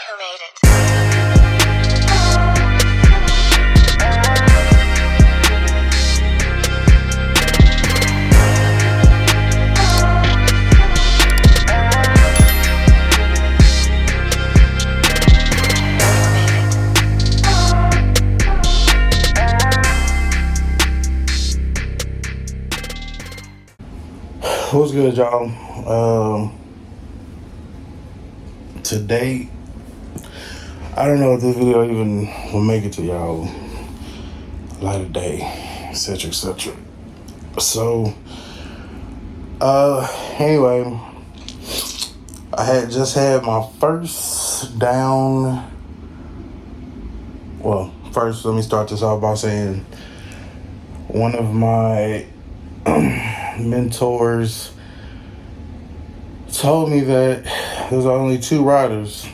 who made it. What's good, y'all? Today, I don't know if this video even will make it to y'all. Light of day, etc., etc. So, anyway, I had just had my first down. Well, first, let me start this off by saying one of my mentors told me that there's only two riders: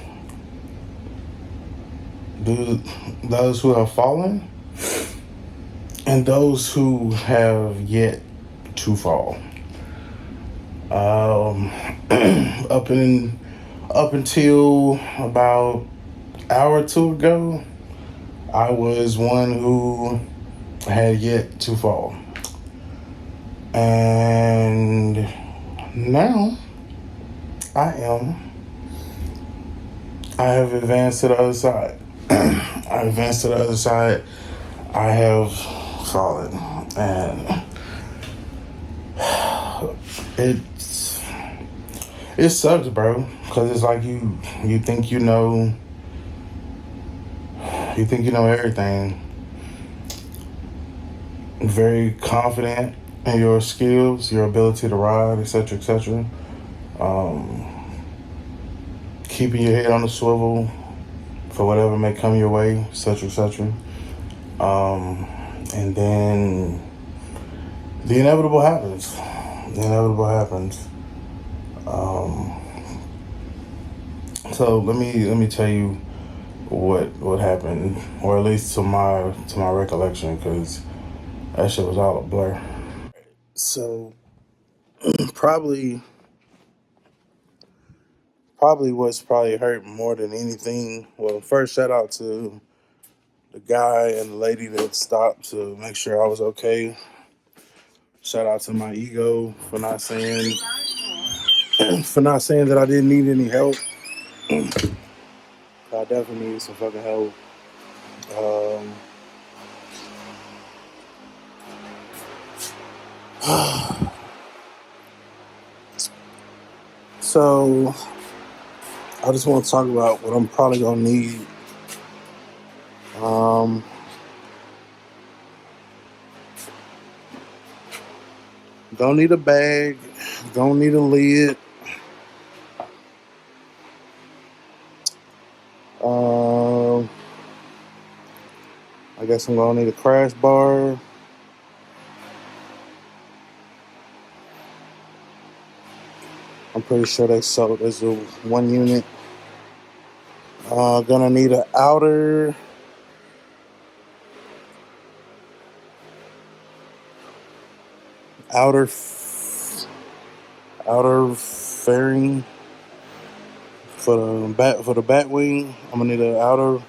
those who have fallen and those who have yet to fall. Up until about an hour or two ago, I was one who had yet to fall, and now I have advanced to the other side. I advanced to the other side. I have fallen, and it sucks, bro. Because it's like you think you know everything. Very confident in your skills, your ability to ride, etc., etc. Keeping your head on the swivel for whatever may come your way, etc., etc. And then the inevitable happens. So let me tell you what happened, or at least to my recollection, because that shit was all a blur. So probably what's probably hurt more than anything. Well, first, shout out to the guy and the lady that stopped to make sure I was okay. Shout out to my ego for not saying that I didn't need any help. I definitely need some fucking help. So I just want to talk about what I'm probably gonna need. Don't need a bag. Don't need a lid. I guess I'm gonna need a crash bar. I'm pretty sure they sold as a 1 unit. Gonna need an outer fairing for the bat wing. I'm gonna need an outer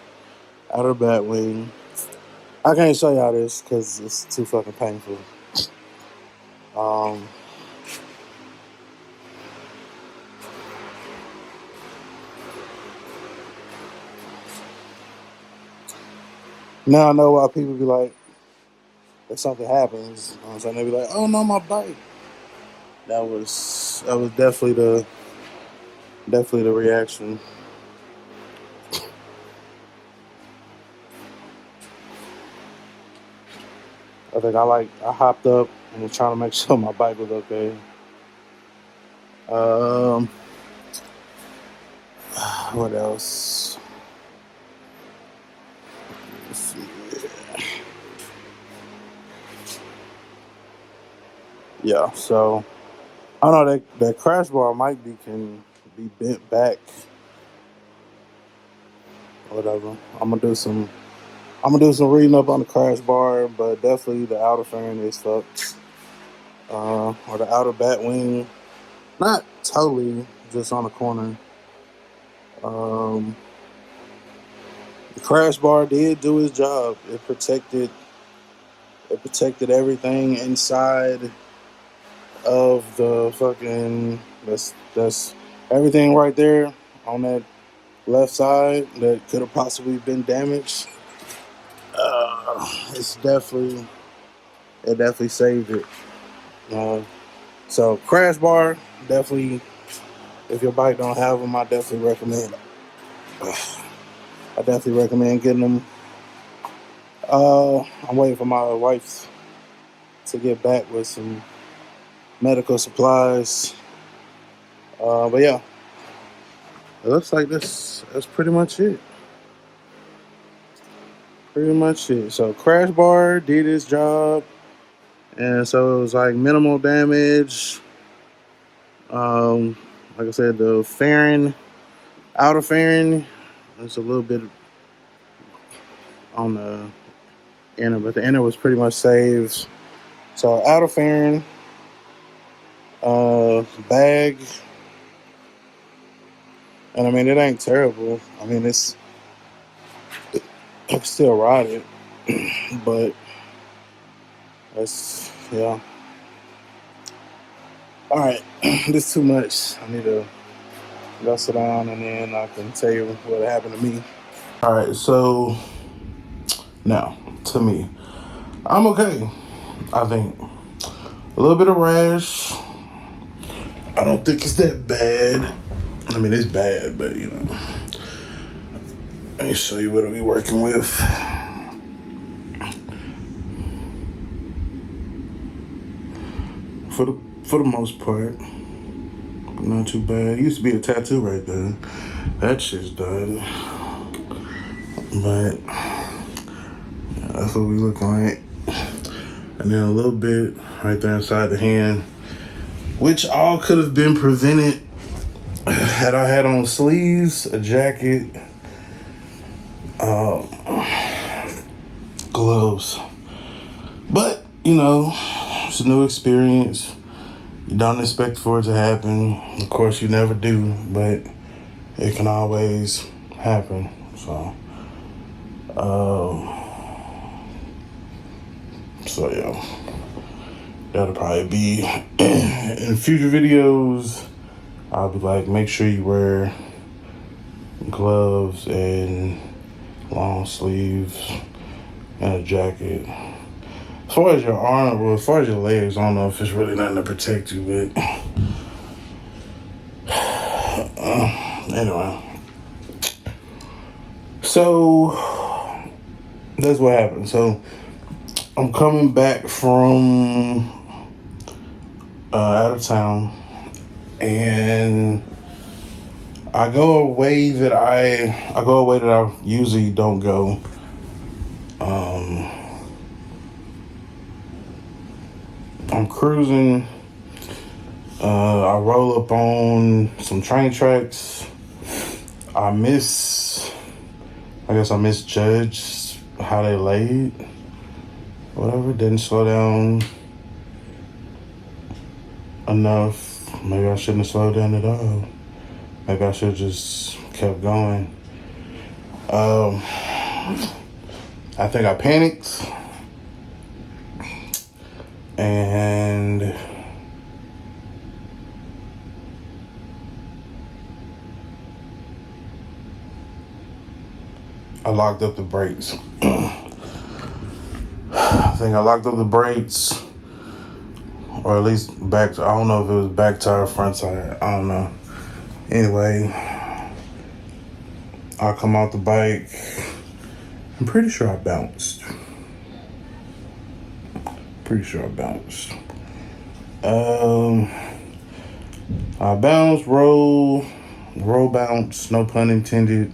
bat wing. I can't show y'all this because it's too fucking painful. Now I know why people be like, if something happens, so they be like, "Oh no, my bike." That was definitely the reaction. I think I hopped up and was trying to make sure my bike was okay. What else? Let's see. Yeah, so I don't know, that crash bar can be bent back. Whatever. I'm gonna do some reading up on the crash bar, but definitely the outer fairing is fucked. Or the outer bat wing. Not totally, just on the corner. The crash bar did do its job. It protected everything inside of the fucking. That's everything right there on that left side that could have possibly been damaged. It's definitely it definitely saved it. Uh, so crash bar definitely. If your bike don't have them, I definitely recommend. I definitely recommend getting them. I'm waiting for my wife to get back with some medical supplies. But yeah, it looks like this. That's pretty much it. Pretty much it. So crash bar did its job, and so it was like minimal damage. Like I said, the fairing, outer fairing, it's a little bit on the inner, but the inner was pretty much saved. So outer fairing, bag, and I mean it ain't terrible. I mean I can still ride it, but that's yeah. All right, this is too much. I need to go sit down and then I can tell you what happened to me. All right, so now to me, I'm okay. I think a little bit of rash. I don't think it's that bad. I mean, it's bad, but you know. Let me show you what we're working with. For the most part, not too bad. It used to be a tattoo right there. That shit's done. But yeah, that's what we looking like. And then a little bit right there inside the hand, which all could have been prevented had I had on sleeves, a jacket, gloves. But, you know, it's a new experience. You don't expect for it to happen. Of course, you never do, but it can always happen. So yeah, that'll probably be in future videos. I'll be like, make sure you wear gloves and long sleeves and a jacket. As far as your arm, well, as far as your legs, I don't know if it's really nothing to protect you, but anyway. So that's what happened. So I'm coming back from out of town, and I go a way that I usually don't go. I'm cruising. I roll up on some train tracks. I misjudged how they laid. Whatever, didn't slow down enough. Maybe I shouldn't have slowed down at all. Maybe I should have just kept going. I think I panicked. And I locked up the brakes. I think I locked up the brakes, or at least I don't know if it was back tire or front tire. I don't know. Anyway, I come out the bike. I'm pretty sure I bounced. I bounced, roll, bounce, no pun intended.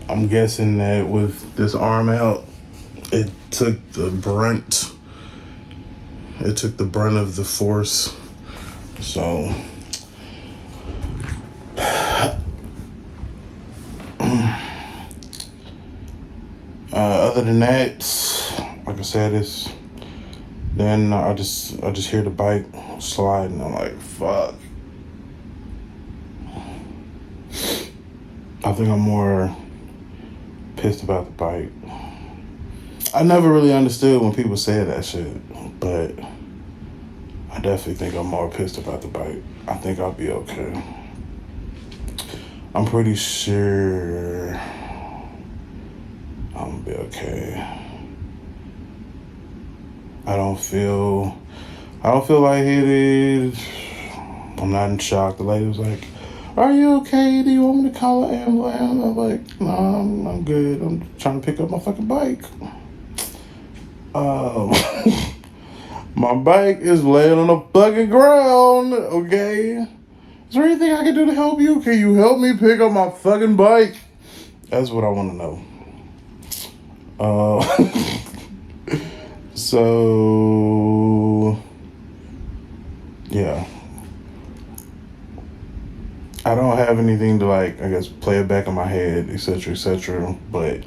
I'm guessing that with this arm out, it took the brunt of the force. So other than that, like I said, then I just hear the bike sliding. I'm like, fuck. I think I'm more pissed about the bike. I never really understood when people said that shit, but I definitely think I'm more pissed about the bike. I think I'll be okay. I'm pretty sure I'm gonna be okay. I don't feel lightheaded. I'm not in shock. The lady was like, "Are you okay? Do you want me to call an ambulance?" I'm like, "No, I'm good. I'm trying to pick up my fucking bike." Um, my bike is laying on the fucking ground. Okay, is there anything I can do to help you? Can you help me pick up my fucking bike? That's what I want to know. So yeah. I don't have anything to like, I guess, play it back in my head, etc., etc. But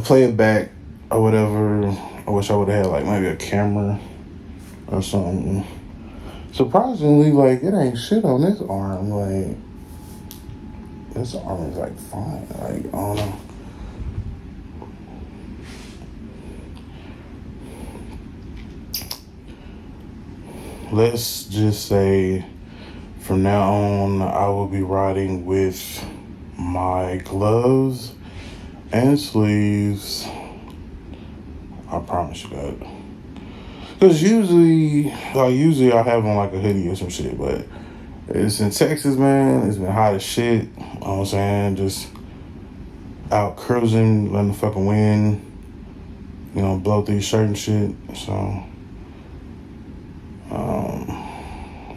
play it back or whatever. I wish I would have had like maybe a camera or something. Surprisingly, like it ain't shit on this arm. Like this arm is like fine. Like I don't know. Let's just say from now on, I will be riding with my gloves and sleeves. I promise you that. Because usually I have on like a hoodie or some shit, but it's in Texas, man. It's been hot as shit. You know what I'm saying? Just out cruising, letting the fucking wind, blow through your shirt and shit. So,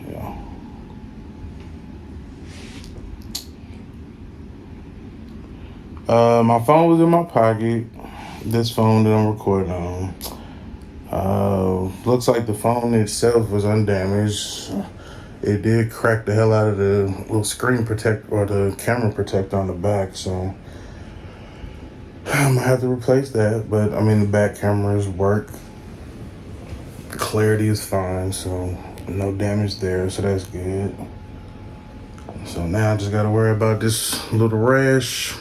yeah. My phone was in my pocket. This phone that I'm recording on. Looks like the phone itself was undamaged. It did crack the hell out of the little screen protect or the camera protector on the back, so I'm gonna have to replace that. But I mean, the back cameras work. Clarity is fine, so no damage there, so that's good. So now I just gotta worry about this little rash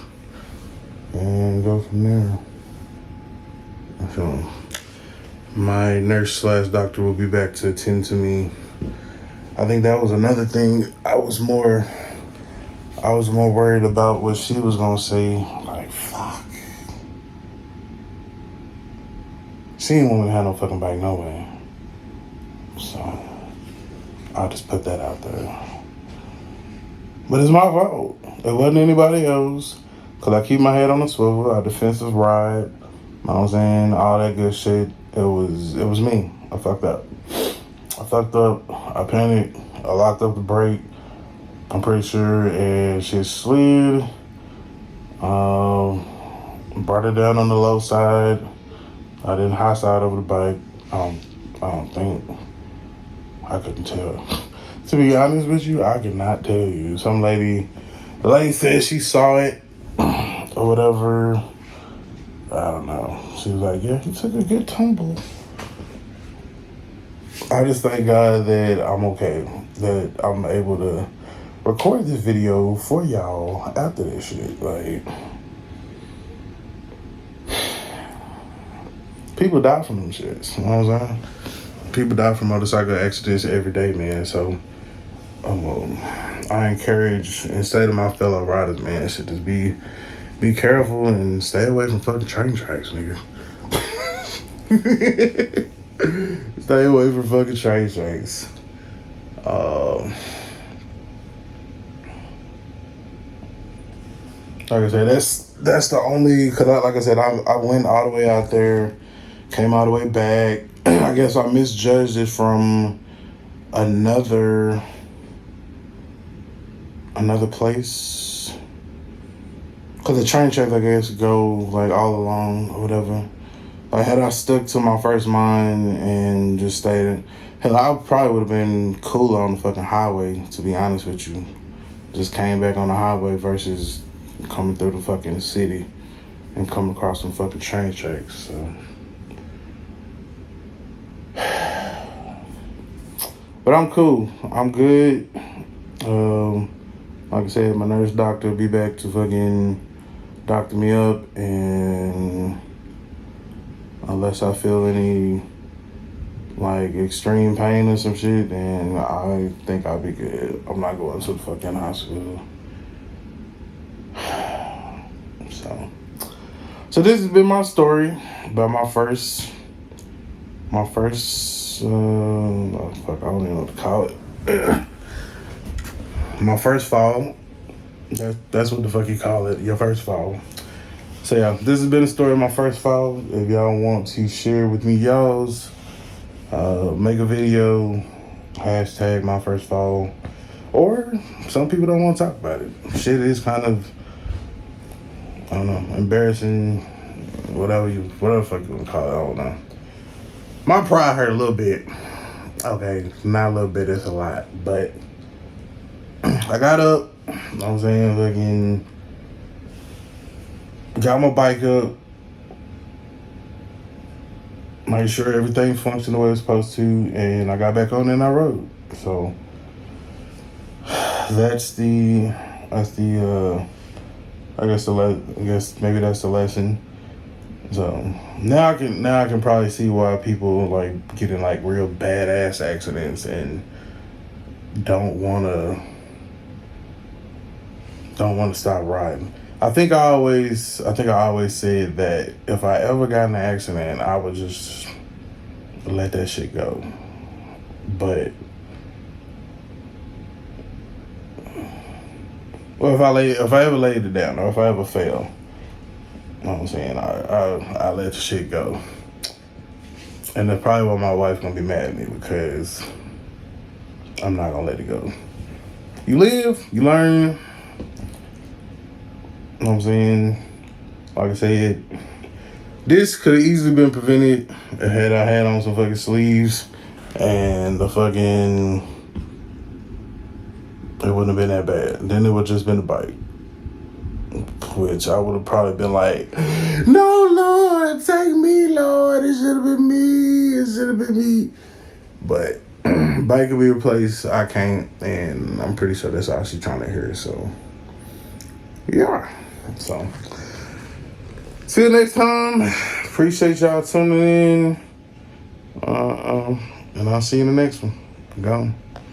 and go from there. So my nurse/doctor will be back to attend to me. I think that was another thing. I was more worried about what she was gonna say. Like, fuck. She didn't want me to have no fucking bike no way. So I'll just put that out there. But it's my fault. It wasn't anybody else. Cause I keep my head on the swivel. I defensive ride. You know what I'm saying? All that good shit. It was me. I fucked up. I panicked. I locked up the brake. I'm pretty sure, and shit slid. Brought it down on the low side. I didn't high side over the bike. I don't think. I couldn't tell. To be honest with you, I could not tell you. The lady said she saw it or whatever. I don't know. She was like, yeah, he took a good tumble. I just thank God that I'm okay, that I'm able to record this video for y'all after this shit. Like, people die from them shits, you know what I'm saying? People die from motorcycle accidents every day, man. So, I encourage and say to my fellow riders, man, should just be careful and stay away from fucking train tracks, nigga. Stay away from fucking train tracks. Like I said, that's the only, cause like I said, I went all the way out there, came all the way back. I guess I misjudged it from another place. Cause the train tracks, I guess, go like all along or whatever. Like, had I stuck to my first mind and just stayed, hell, I probably would have been cooler on the fucking highway, to be honest with you. Just came back on the highway versus coming through the fucking city and coming across some fucking train tracks, so. But I'm cool. I'm good. like I said, my nurse doctor will be back to fucking doctor me up, and unless I feel any like extreme pain or some shit, then I think I'll be good. I'm not going to the fucking hospital. So this has been my story about my first oh fuck, I don't even know what to call it. My first fall. That's what the fuck you call it, your first fall. So yeah, this has been the story of my first fall. If y'all want to share with me y'all's, make a video, hashtag my first fall. Or some people don't want to talk about it. Shit is kind of, I don't know, embarrassing, whatever the fuck you want to call it, I don't know. My pride hurt a little bit. Okay, not a little bit, it's a lot. But I got up, you know what I'm saying, fucking got my bike up, made sure everything functioned the way it's supposed to, and I got back on and I rode. So that's the I guess maybe that's the lesson. So now I can probably see why people like get in like real badass accidents and don't wanna stop riding. I think I always said that if I ever got in an accident, I would just let that shit go. But well, if I ever laid it down, or if I ever fail, you know what I'm saying, I let the shit go. And that's probably why my wife's gonna be mad at me, because I'm not gonna let it go. You live, you learn. You know what I'm saying? Like I said, this could have easily been prevented had I had on some fucking sleeves and the fucking, it wouldn't have been that bad. Then it would have just been a bite. Which I would have probably been like, no, Lord, take me, Lord. It should have been me. It should have been me. But bike can be replaced. I can't. And I'm pretty sure that's all she's trying to hear. So, yeah. So, see you next time. Appreciate y'all tuning in. And I'll see you in the next one. Gone.